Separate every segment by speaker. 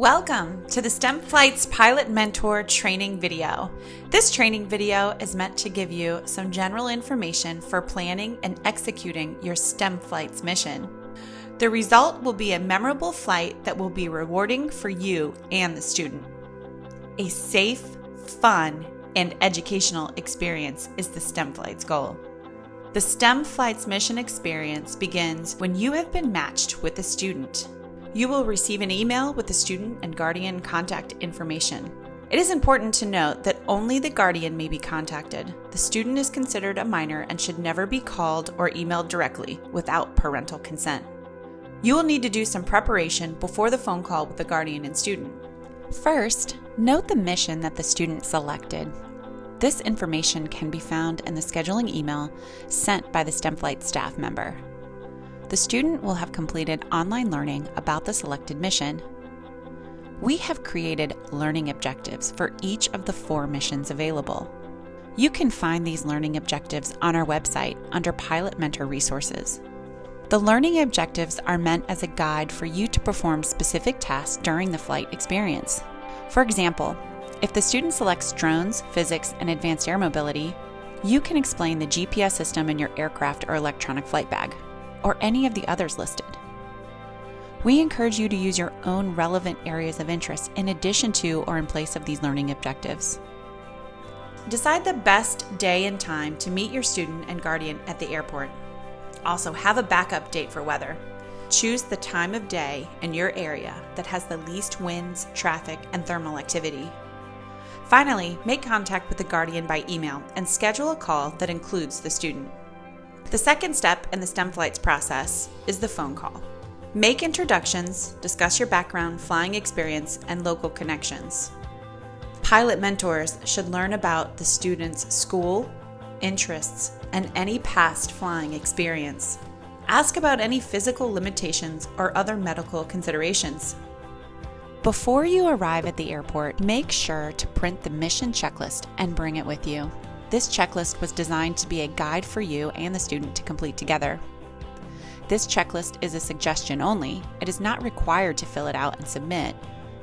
Speaker 1: Welcome to the STEM Flights Pilot Mentor training video. This training video is meant to give you some general information for planning and executing your STEM Flights mission. The result will be a memorable flight that will be rewarding for you and the student. A safe, fun, and educational experience is the STEM Flights goal. The STEM Flights mission experience begins when you have been matched with a student. You will receive an email with the student and guardian contact information. It is important to note that only the guardian may be contacted. The student is considered a minor and should never be called or emailed directly without parental consent. You will need to do some preparation before the phone call with the guardian and student. First, note the mission that the student selected. This information can be found in the scheduling email sent by the STEM Flight staff member. The student will have completed online learning about the selected mission. We have created learning objectives for each of the 4 missions available. You can find these learning objectives on our website under Pilot Mentor Resources. The learning objectives are meant as a guide for you to perform specific tasks during the flight experience. For example, if the student selects drones, physics, and advanced air mobility, you can explain the GPS system in your aircraft or electronic flight bag, or any of the others listed. We encourage you to use your own relevant areas of interest in addition to or in place of these learning objectives. Decide the best day and time to meet your student and guardian at the airport. Also, have a backup date for weather. Choose the time of day in your area that has the least winds, traffic, and thermal activity. Finally, make contact with the guardian by email and schedule a call that includes the student. The second step in the STEM Flights process is the phone call. Make introductions, discuss your background, flying experience, and local connections. Pilot mentors should learn about the student's school, interests, and any past flying experience. Ask about any physical limitations or other medical considerations. Before you arrive at the airport, make sure to print the mission checklist and bring it with you. This checklist was designed to be a guide for you and the student to complete together. This checklist is a suggestion only. It is not required to fill it out and submit,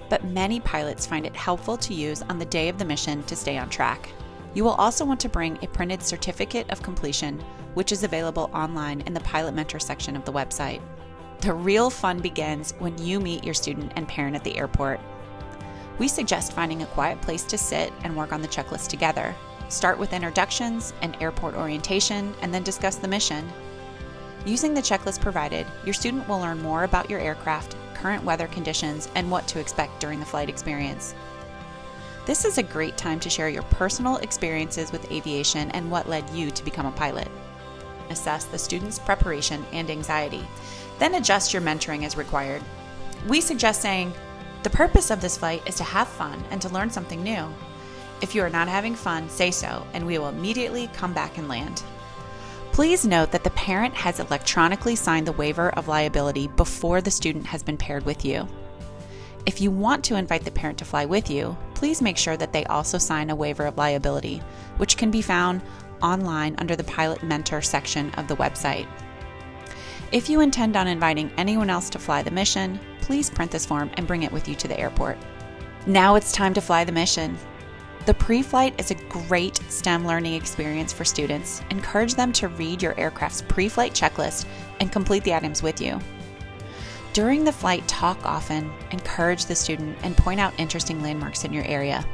Speaker 1: but many pilots find it helpful to use on the day of the mission to stay on track. You will also want to bring a printed certificate of completion, which is available online in the Pilot Mentor section of the website. The real fun begins when you meet your student and parent at the airport. We suggest finding a quiet place to sit and work on the checklist together. Start with introductions and airport orientation, and then discuss the mission. Using the checklist provided, your student will learn more about your aircraft, current weather conditions, and what to expect during the flight experience. This is a great time to share your personal experiences with aviation and what led you to become a pilot. Assess the student's preparation and anxiety, then adjust your mentoring as required. We suggest saying, "The purpose of this flight is to have fun and to learn something new. If you are not having fun, say so, and we will immediately come back and land." Please note that the parent has electronically signed the waiver of liability before the student has been paired with you. If you want to invite the parent to fly with you, please make sure that they also sign a waiver of liability, which can be found online under the Pilot Mentor section of the website. If you intend on inviting anyone else to fly the mission, please print this form and bring it with you to the airport. Now it's time to fly the mission. The pre-flight is a great STEM learning experience for students. Encourage them to read your aircraft's pre-flight checklist and complete the items with you. During the flight, talk often, encourage the student, and point out interesting landmarks in your area.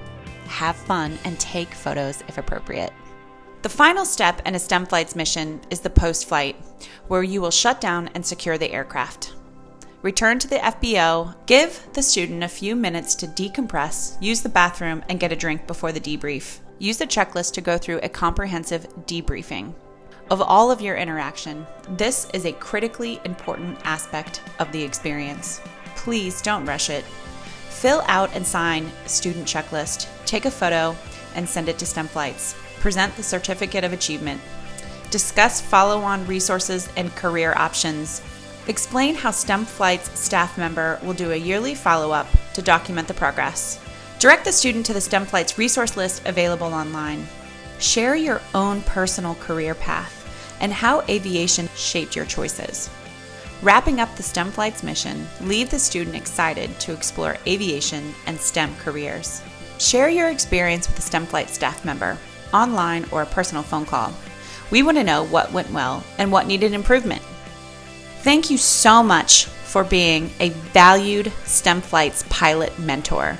Speaker 1: Have fun and take photos if appropriate. The final step in a STEM Flights mission is the post-flight, where you will shut down and secure the aircraft. Return to the FBO, give the student a few minutes to decompress, use the bathroom, and get a drink before the debrief. Use the checklist to go through a comprehensive debriefing of all of your interaction. This is a critically important aspect of the experience. Please don't rush it. Fill out and sign a student checklist, take a photo, and send it to STEM Flights. Present the certificate of achievement. Discuss follow-on resources and career options. Explain how STEM Flights staff member will do a yearly follow-up to document the progress. Direct the student to the STEM Flights resource list available online. Share your own personal career path and how aviation shaped your choices. Wrapping up the STEM Flight's mission, leave the student excited to explore aviation and STEM careers. Share your experience with a STEM Flight staff member, online or a personal phone call. We want to know what went well and what needed improvement. Thank you so much for being a valued STEM Flight's pilot mentor.